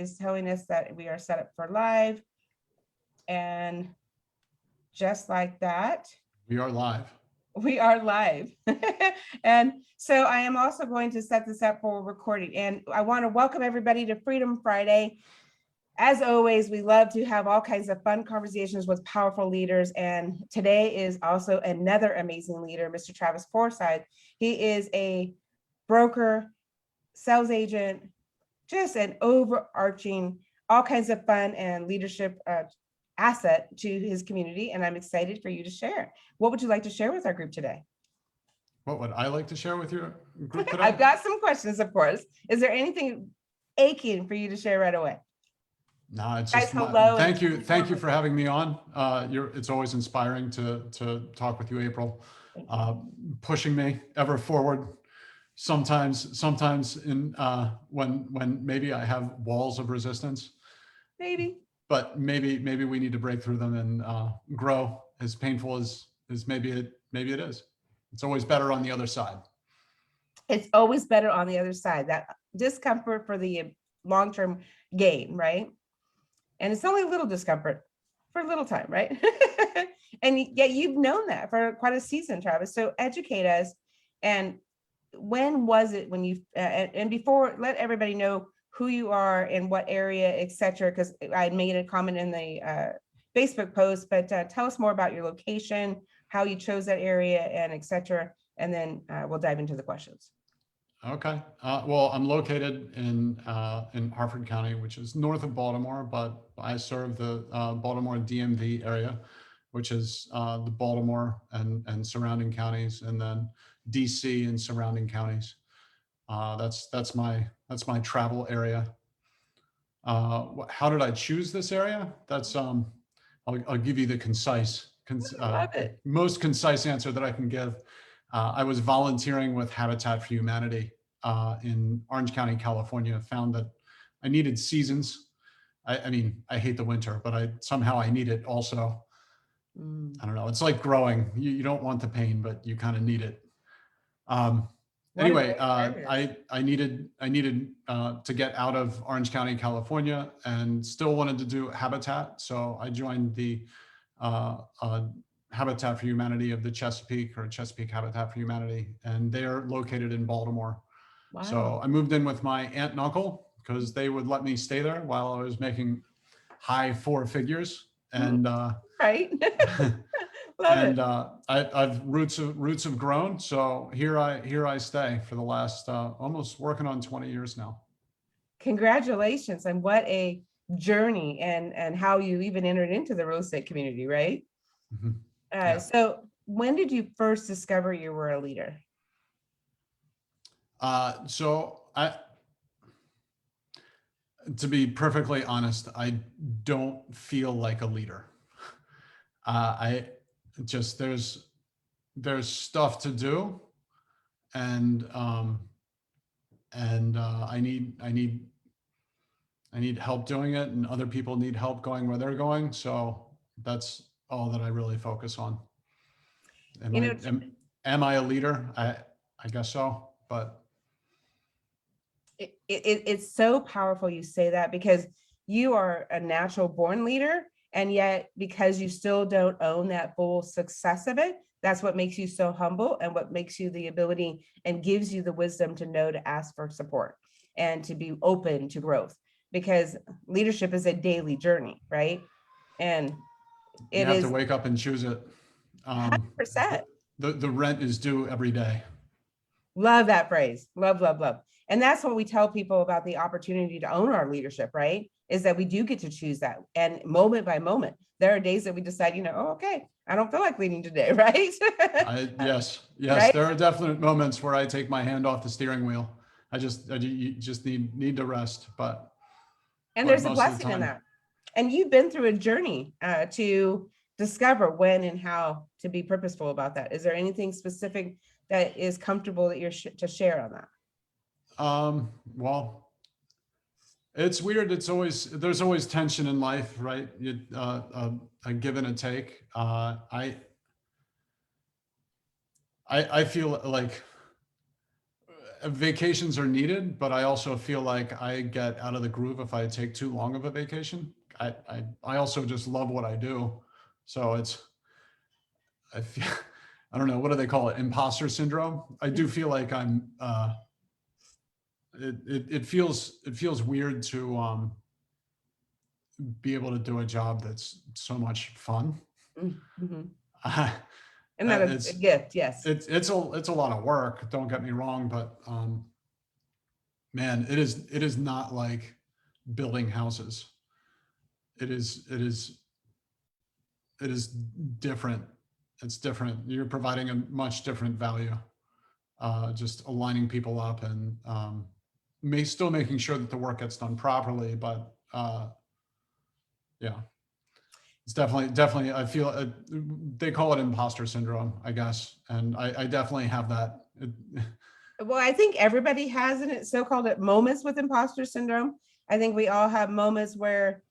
is telling us that we are set up for live. And just like that, we are live. We are live. And so I am also going to set this up for recording. And I want to welcome everybody to Freedom Friday. As always, we love to have all kinds of fun conversations with powerful leaders. And today is also another amazing leader, Mr. Travis Forsyth. He is a broker, sales agent, just an overarching, all kinds of fun and leadership asset to his community. And I'm excited for you to share. What would you like to share with our group today? What would I like to share with your group today? I've got some questions, of course. Is there anything aching for you to share right away? No, it's Guys, just hello. Thank you for having me on. It's always inspiring to talk with you, April. Pushing me ever forward. Sometimes in when maybe I have walls of resistance. But maybe we need to break through them and grow. As painful as maybe it is. It's always better on the other side. It's always better on the other side. That discomfort for the long-term gain, right? And it's only a little discomfort for a little time, right? And yet you've known that for quite a season, Travis. So educate us. And when was it when you, and before, let everybody know who you are and what area, et cetera, because I made a comment in the Facebook post, but tell us more about your location, how you chose that area, and et cetera. And then we'll dive into the questions. Okay. Well, I'm located in Harford County, which is north of Baltimore, but I serve the Baltimore DMV area, which is the Baltimore and surrounding counties, and then DC and surrounding counties. That's my travel area. How did I choose this area? That's I'll give you the most concise answer that I can give. I was volunteering with Habitat for Humanity in Orange County, California. Found that I needed seasons. I mean, I hate the winter, but somehow I need it also. I don't know. It's like growing. You don't want the pain, but you kind of need it. Anyway, I needed to get out of Orange County, California, and still wanted to do Habitat. So I joined the Habitat for Humanity of the Chesapeake, or Chesapeake Habitat for Humanity, and they're located in Baltimore. Wow. So I moved in with my aunt and uncle because they would let me stay there while I was making high four figures. And right. and I've roots have grown. So here I stay for the last almost working on 20 years now. Congratulations, and what a journey, and how you even entered into the real estate community, right? Mm-hmm. Yeah. So when did you first discover you were a leader? So to be perfectly honest, I don't feel like a leader. I just, there's stuff to do, and I need help doing it, and other people need help going where they're going. So that's all that I really focus on. Am I a leader? I guess so, but it's so powerful you say that, because you are a natural born leader, and yet because you still don't own that full success of it, that's what makes you so humble, and what makes you the ability and gives you the wisdom to know to ask for support and to be open to growth, because leadership is a daily journey, right? And you have to wake up and choose it. 100%. The rent is due every day. Love that phrase. Love, love, love. And that's what we tell people about the opportunity to own our leadership, right? Is that we do get to choose that. And moment by moment, there are days that we decide, oh, okay, I don't feel like leading today, right? Yes. Right? There are definite moments where I take my hand off the steering wheel. You just need to rest, and there's a blessing in that. And you've been through a journey to discover when and how to be purposeful about that. Is there anything specific that is comfortable that you're to share on that? Well, it's weird. There's always tension in life, right? A give and a take. I feel like vacations are needed, but I also feel like I get out of the groove if I take too long of a vacation. I also just love what I do. So I feel, I don't know, what do they call it? Imposter syndrome. I do feel like it feels weird to, be able to do a job that's so much fun. Mhm. Uh, And that a it's, gift, yes. it's a lot of work. Don't get me wrong, but, man, it is not like building houses. It is, it is different. It's different. You're providing a much different value. Just aligning people up and, still making sure that the work gets done properly. But, yeah, it's definitely. I feel they call it imposter syndrome, I guess, and I definitely have that. Well, I think everybody has in it so-called it moments with imposter syndrome. I think we all have moments where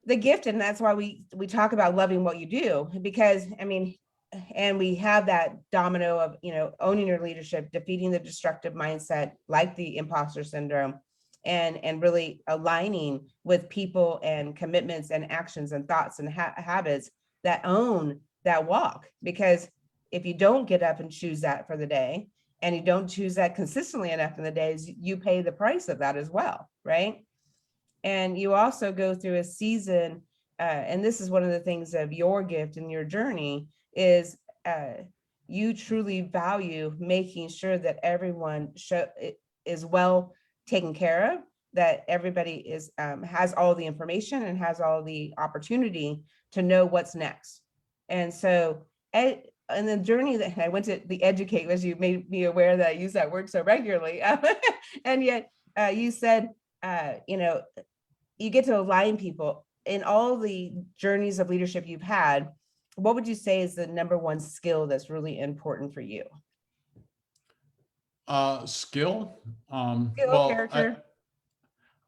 the gift, and that's why we talk about loving what you do, because I mean, and we have that domino of, owning your leadership, defeating the destructive mindset like the imposter syndrome, and really aligning with people and commitments and actions and thoughts and habits that own that walk. Because if you don't get up and choose that for the day, and you don't choose that consistently enough in the days, you pay the price of that as well, right? And you also go through a season, and this is one of the things of your gift and your journey is, uh, you truly value making sure that everyone is well taken care of, that everybody is, has all the information and has all the opportunity to know what's next. And so, and the journey that I went to the educate, as you made me aware that I use that word so regularly, and yet you said, you get to align people in all the journeys of leadership you've had. What would you say is the number one skill that's really important for you? Skill. Skill, Well, character.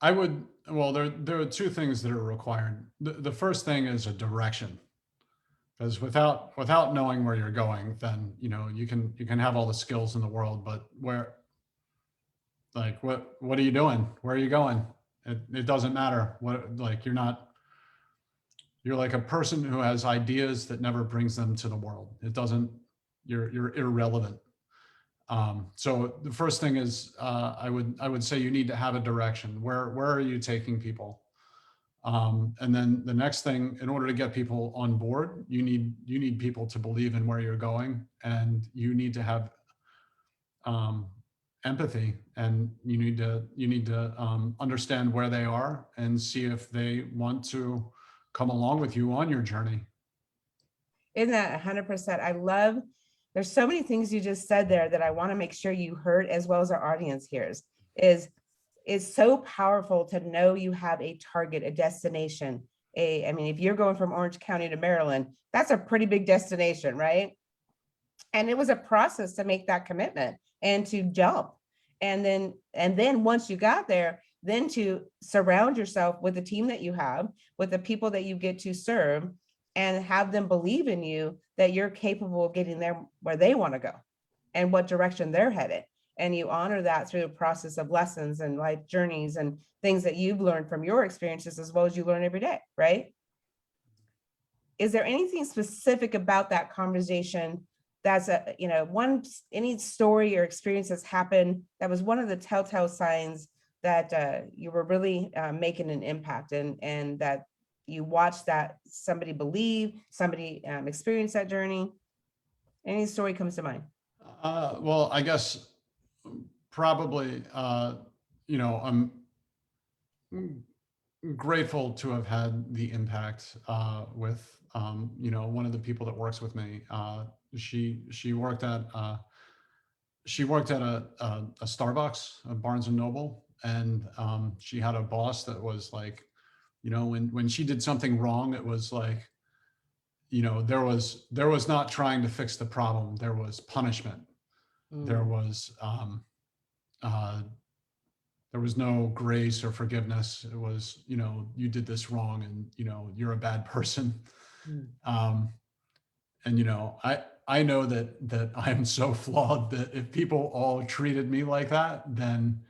I would. Well, there are two things that are required. The first thing is a direction, because without knowing where you're going, then you can have all the skills in the world, but what are you doing? Where are you going? It doesn't matter. What, like, you're like a person who has ideas that never brings them to the world. It doesn't. You're irrelevant. So the first thing is, I would say you need to have a direction. Where are you taking people? And then the next thing, in order to get people on board, you need people to believe in where you're going, and you need to have, um, empathy, and you need to, understand where they are and see if they want to come along with you on your journey. Isn't that 100%? I love, there's so many things you just said there that I want to make sure you heard as well as our audience hears. Is it's so powerful to know you have a target, a destination. I mean, if you're going from Orange County to Maryland, that's a pretty big destination, right? And it was a process to make that commitment and to jump. And then once you got there, then to surround yourself with the team that you have, with the people that you get to serve, and have them believe in you that you're capable of getting there where they want to go and what direction they're headed. And you honor that through the process of lessons and life journeys and things that you've learned from your experiences as well as you learn every day, right? Is there anything specific about that conversation that's any story or experience that's happened that was one of the telltale signs that you were really making an impact, and that you watched that somebody believe, somebody experience that journey? Any story comes to mind? Well, I guess probably, I'm grateful to have had the impact, with, one of the people that works with me. She worked at, a Starbucks, a Barnes and Noble, and, she had a boss that was like, when she did something wrong, it was like, there was not trying to fix the problem. There was punishment. There Mm, was, uh, there was no grace or forgiveness. It was, you did this wrong, and, you're a bad person. mm. Um, and I know that I'm so flawed that if people all treated me like that, then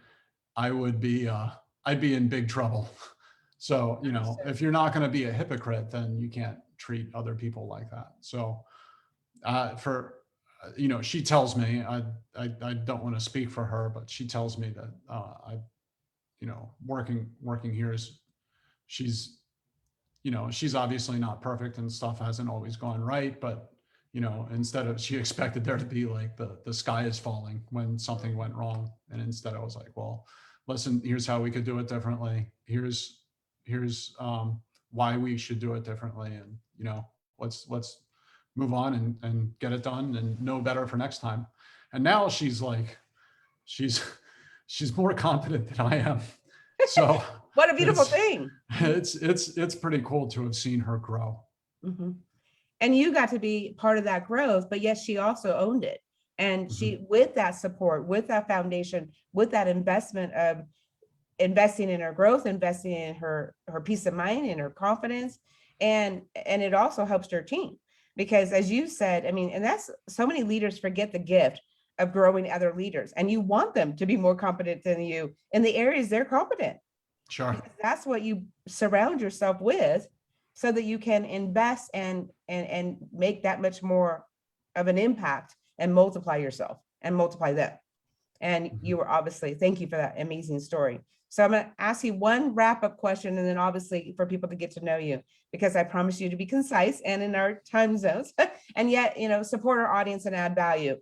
I would be I'd be in big trouble. So, Understood. if you're not going to be a hypocrite, then you can't treat other people like that. So, for she tells me, I don't want to speak for her, but she tells me that working here is, she's she's obviously not perfect and stuff hasn't always gone right, but instead of, she expected there to be like the sky is falling when something went wrong, and instead I was like, well, listen, here's how we could do it differently. Here's why we should do it differently, and let's move on and get it done and know better for next time. And now she's like, she's she's more confident than I am. So What a beautiful it's thing. it's pretty cool to have seen her grow. Mhm. And you got to be part of that growth, but yes, she also owned it. And Mhm. she, with that support, with that foundation, with that investment of investing in her growth, investing in her peace of mind and her confidence, and it also helps her team because, as you said, I mean, and that's, so many leaders forget the gift of growing other leaders, and you want them to be more competent than you in the areas they're competent, Sure. because that's what you surround yourself with, so that you can invest and make that much more of an impact and multiply yourself and multiply them. And Mhm. you were obviously, thank you for that amazing story. So I'm going to ask you one wrap up question, and then obviously for people to get to know you, because I promise you to be concise and in our time zones, and yet, support our audience and add value.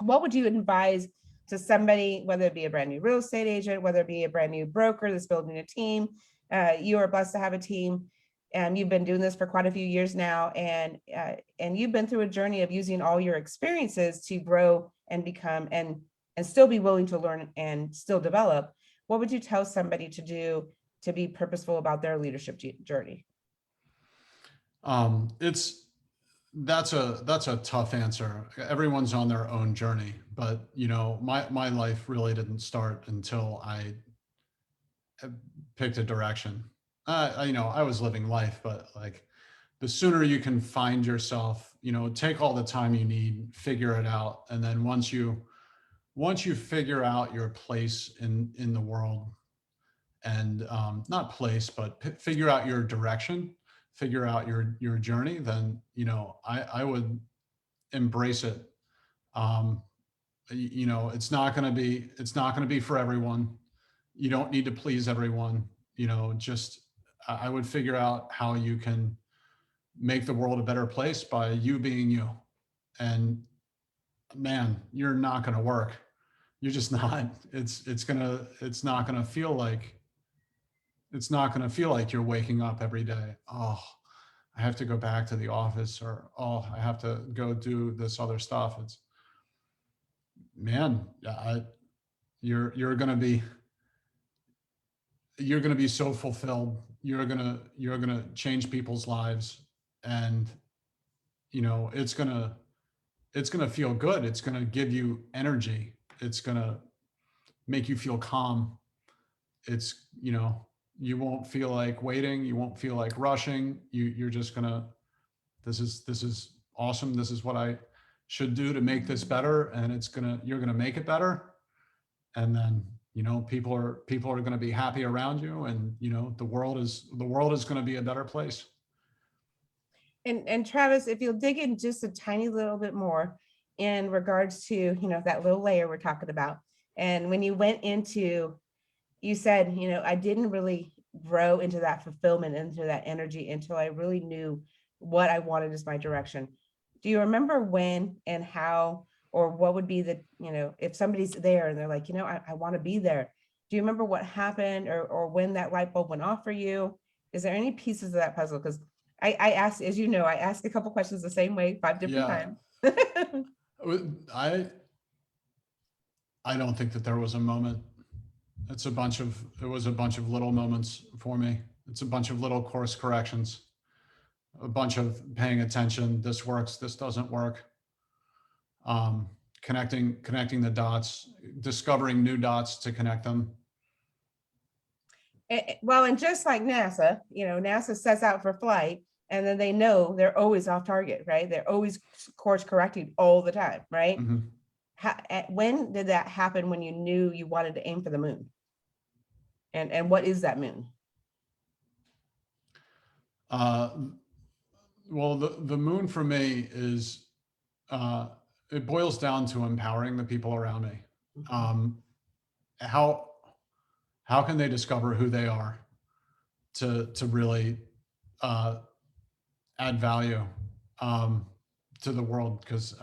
What would you advise to somebody, whether it be a brand new real estate agent, whether it be a brand new broker that's building a team? You are blessed to have a team. And you've been doing this for quite a few years now, and you've been through a journey of using all your experiences to grow and become and still be willing to learn and still develop. What would you tell somebody to do to be purposeful about their leadership journey? It's that's a tough answer. Everyone's on their own journey, but my life really didn't start until I picked a direction. I was living life, but like, the sooner you can find yourself, take all the time you need, figure it out, and then once you figure out your place in the world, and not place, but figure out your direction, figure out your journey, then I would embrace it. Um, it's not going to be for everyone. You don't need to please everyone. Just I would figure out how you can make the world a better place by you being you. And man, you're not going to work. You're just not. It's not going to feel like you're waking up every day. Oh, I have to go back to the office, or oh, I have to go do this other stuff. It's, man, you're going to be so fulfilled. You're going to change people's lives, and it's going to feel good. It's going to give you energy. It's going to make you feel calm. It's, you won't feel like waiting. You won't feel like rushing. You're just going to, this is awesome. This is what I should do to make this better. And you're going to make it better. And then, people are going to be happy around you. And, the world is going to be a better place. And Travis, if you'll dig in just a tiny little bit more in regards to, that little layer we're talking about. And when you went into, you said, I didn't really grow into that fulfillment, into that energy until I really knew what I wanted as my direction. Do you remember when and how, or what would be the, if somebody's there and they're like, I want to be there. Do you remember what happened, or when that light bulb went off for you? Is there any pieces of that puzzle? Because I asked, as you know, I asked a couple questions the same way, 5 different Yeah. times. I don't think that there was a moment. It was a bunch of little moments for me. It's a bunch of little course corrections, a bunch of paying attention. This works, this doesn't work. Um, connecting the dots, discovering new dots to connect them. Well, and just like NASA, NASA sets out for flight, and then they know they're always off target, right? They're always course correcting all the time, right? Mhm. When did that happen when you knew you wanted to aim for the moon? And what is that moon? Uh, well, the moon for me is, uh, it boils down to empowering the people around me. Um, how how can they discover who they are to really uh, add value um, to the world? Because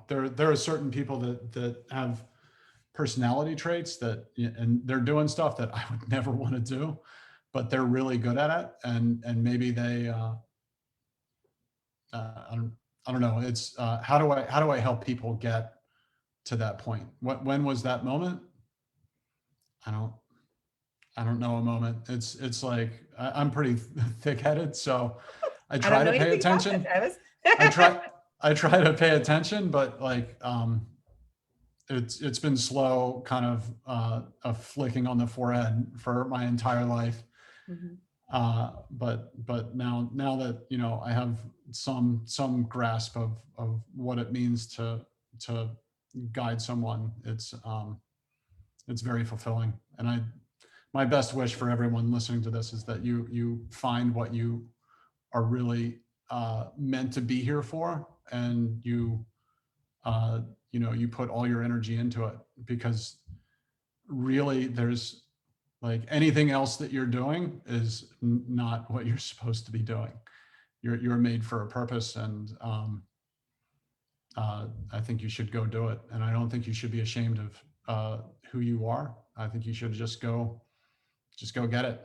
there are certain people that have personality traits that, and they're doing stuff that I would never want to do, but they're really good at it, and maybe they I don't know. It's how do I help people get to that point? When was that moment? I don't I don't know a moment. It's like I'm pretty thick-headed, so I I don't try know to pay anything about that, attention. Travis. I try I try to pay attention, but like it's been slow, kind of a flicking on the forehead for my entire life. Mhm. But now that I have some grasp of what it means to guide someone, it's very fulfilling. And my best wish for everyone listening to this is that you find what you are really meant to be here for, and uh, you put all your energy into it, because really there's like anything else that you're doing is not what you're supposed to be doing. You're made for a purpose, and I think you should go do it. And I don't think you should be ashamed of who you are. I think you should just go get it.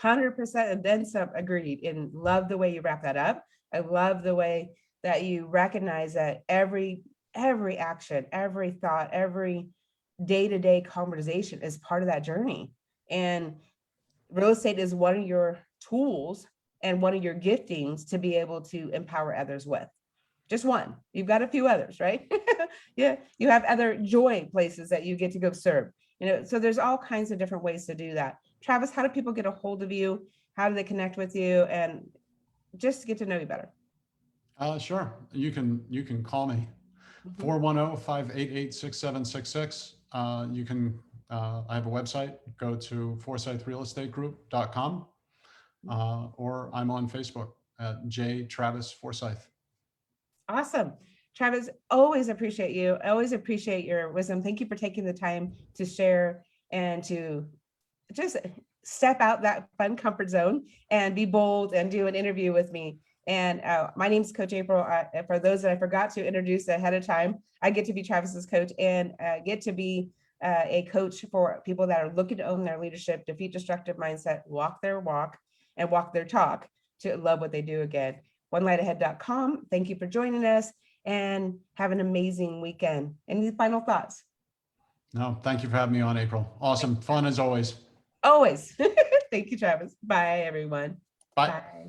100% and then some, agreed, and love the way you wrap that up. I love the way that you recognize that every action, every thought, every day-to-day conversation is part of that journey. And real estate is one of your tools and one of your giftings to be able to empower others with. Just one. You've got a few others, right? Yeah, you have other joy places that you get to go serve. So there's all kinds of different ways to do that. Travis, how do people get a hold of you? How do they connect with you and just get to know you better? Sure. You can call me Mhm. 410-588-6766. You can I have a website. Go to forsythrealestategroup.com, or I'm on Facebook at J Travis Forsyth. Awesome. Travis, always appreciate you. I always appreciate your wisdom. Thank you for taking the time to share and to just step out that fun comfort zone and be bold and do an interview with me. And my name is Coach April. For those that I forgot to introduce ahead of time, I get to be Travis's coach and get to be a coach for people that are looking to own their leadership, defeat destructive mindset, walk their walk, and walk their talk to love what they do again. OneLightAhead.com. Thank you for joining us and have an amazing weekend. Any final thoughts? No, thank you for having me on, April. Awesome. Fun as always. Always. Thank you, Travis. Bye, everyone. Bye. Bye.